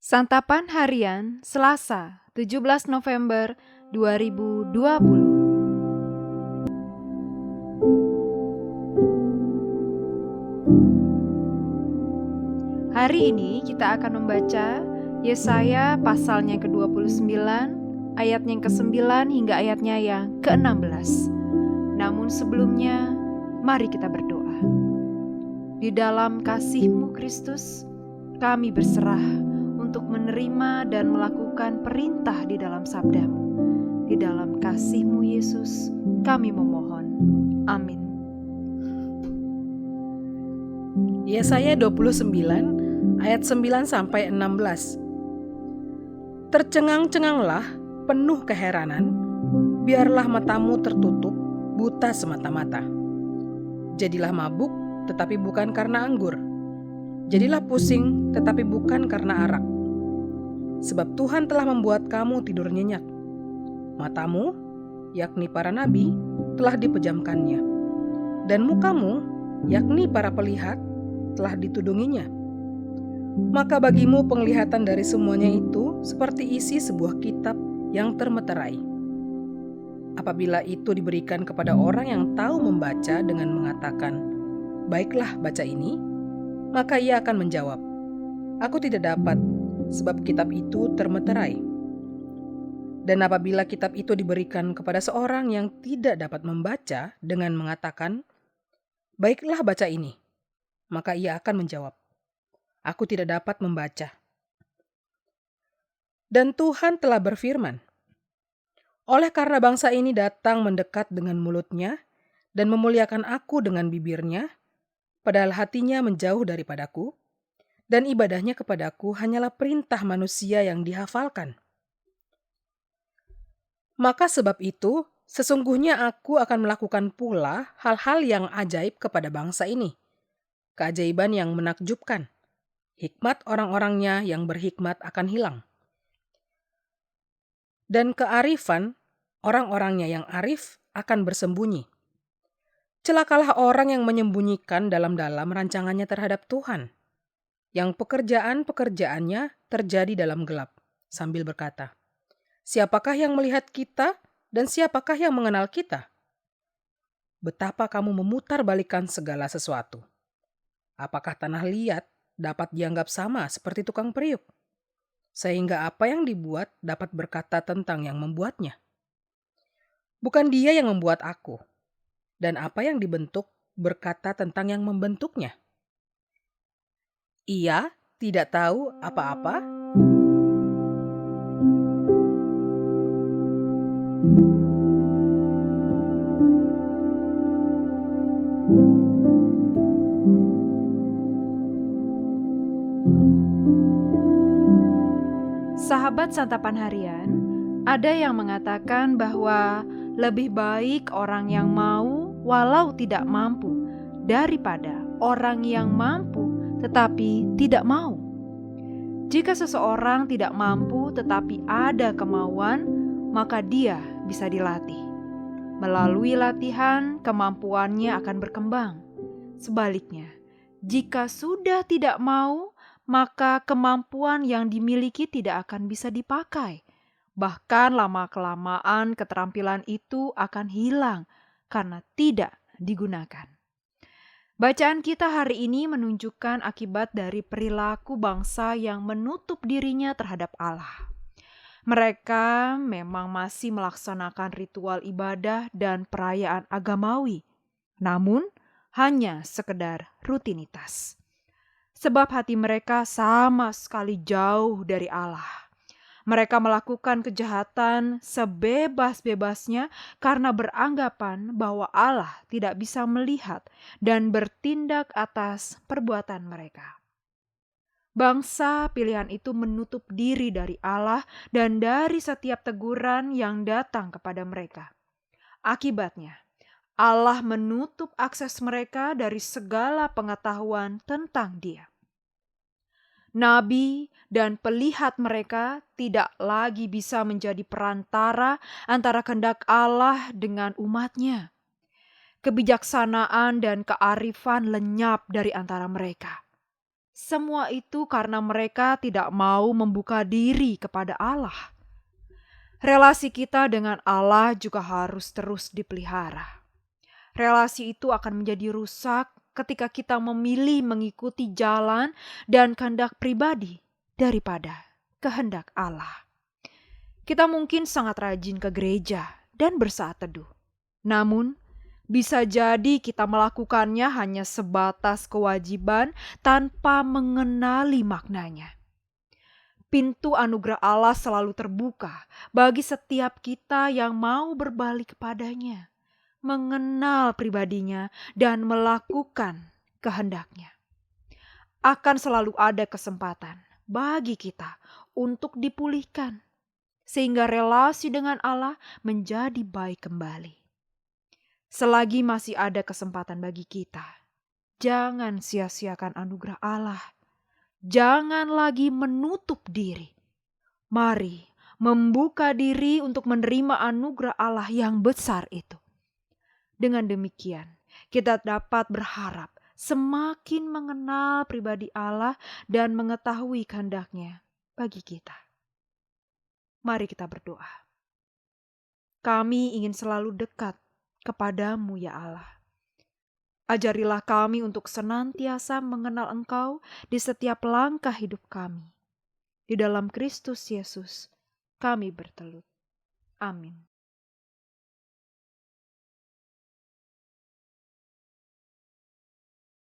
Santapan Harian Selasa 17 November 2020. Hari ini kita akan membaca Yesaya pasalnya ke-29, ayatnya yang ke-9 hingga ayatnya yang ke-16. Namun sebelumnya, mari kita berdoa. Di dalam kasih-Mu Kristus, kami berserah untuk menerima dan melakukan perintah di dalam sabda-Mu. Di dalam kasih-Mu Yesus, kami memohon. Amin. Yesaya 29 ayat 9 sampai 16. Tercengang-cenganglah, penuh keheranan, biarlah matamu tertutup, buta semata-mata. Jadilah mabuk, tetapi bukan karena anggur. Jadilah pusing, tetapi bukan karena arak. Sebab Tuhan telah membuat kamu tidur nyenyak. Matamu, yakni para nabi, telah dipejamkannya. Dan mukamu, yakni para pelihat, telah ditudunginya. Maka bagimu penglihatan dari semuanya itu seperti isi sebuah kitab yang termeterai. Apabila itu diberikan kepada orang yang tahu membaca dengan mengatakan, "Baiklah, baca ini," maka ia akan menjawab, "Aku tidak dapat, sebab kitab itu termeterai." Dan apabila kitab itu diberikan kepada seorang yang tidak dapat membaca dengan mengatakan, "Baiklah, baca ini," maka ia akan menjawab, "Aku tidak dapat membaca." Dan Tuhan telah berfirman, "Oleh karena bangsa ini datang mendekat dengan mulutnya dan memuliakan aku dengan bibirnya, padahal hatinya menjauh daripadaku, dan ibadahnya kepadaku hanyalah perintah manusia yang dihafalkan. Maka sebab itu, sesungguhnya aku akan melakukan pula hal-hal yang ajaib kepada bangsa ini, keajaiban yang menakjubkan. Hikmat orang-orangnya yang berhikmat akan hilang. Dan kearifan orang-orangnya yang arif akan bersembunyi. Celakalah orang yang menyembunyikan dalam-dalam rancangannya terhadap Tuhan, yang pekerjaan-pekerjaannya terjadi dalam gelap, sambil berkata, "Siapakah yang melihat kita dan siapakah yang mengenal kita?" Betapa kamu memutarbalikkan segala sesuatu. Apakah tanah liat dapat dianggap sama seperti tukang periuk? Sehingga apa yang dibuat dapat berkata tentang yang membuatnya. Bukan dia yang membuat aku, dan apa yang dibentuk berkata tentang yang membentuknya. Ia tidak tahu apa-apa. Sahabat Santapan Harian, ada yang mengatakan bahwa lebih baik orang yang mau walau tidak mampu daripada orang yang mampu tetapi tidak mau. Jika seseorang tidak mampu tetapi ada kemauan, maka dia bisa dilatih. Melalui latihan, kemampuannya akan berkembang. Sebaliknya, jika sudah tidak mau, maka kemampuan yang dimiliki tidak akan bisa dipakai. Bahkan lama-kelamaan keterampilan itu akan hilang karena tidak digunakan. Bacaan kita hari ini menunjukkan akibat dari perilaku bangsa yang menutup dirinya terhadap Allah. Mereka memang masih melaksanakan ritual ibadah dan perayaan agamawi, namun hanya sekedar rutinitas. Sebab hati mereka sama sekali jauh dari Allah. Mereka melakukan kejahatan sebebas-bebasnya karena beranggapan bahwa Allah tidak bisa melihat dan bertindak atas perbuatan mereka. Bangsa pilihan itu menutup diri dari Allah dan dari setiap teguran yang datang kepada mereka. Akibatnya, Allah menutup akses mereka dari segala pengetahuan tentang Dia. Nabi dan pelihat mereka tidak lagi bisa menjadi perantara antara kehendak Allah dengan umatnya. Kebijaksanaan dan kearifan lenyap dari antara mereka. Semua itu karena mereka tidak mau membuka diri kepada Allah. Relasi kita dengan Allah juga harus terus dipelihara. Relasi itu akan menjadi rusak ketika kita memilih mengikuti jalan dan kehendak pribadi daripada kehendak Allah. Kita mungkin sangat rajin ke gereja dan bersaat teduh. Namun, bisa jadi kita melakukannya hanya sebatas kewajiban tanpa mengenali maknanya. Pintu anugerah Allah selalu terbuka bagi setiap kita yang mau berbalik kepadanya, mengenal pribadinya, dan melakukan kehendaknya. Akan selalu ada kesempatan bagi kita untuk dipulihkan, sehingga relasi dengan Allah menjadi baik kembali. Selagi masih ada kesempatan bagi kita, jangan sia-siakan anugerah Allah. Jangan lagi menutup diri. Mari membuka diri untuk menerima anugerah Allah yang besar itu. Dengan demikian, kita dapat berharap semakin mengenal pribadi Allah dan mengetahui kehendak-Nya bagi kita. Mari kita berdoa. Kami ingin selalu dekat kepadamu ya Allah. Ajarilah kami untuk senantiasa mengenal Engkau di setiap langkah hidup kami. Di dalam Kristus Yesus, kami bertelut. Amin.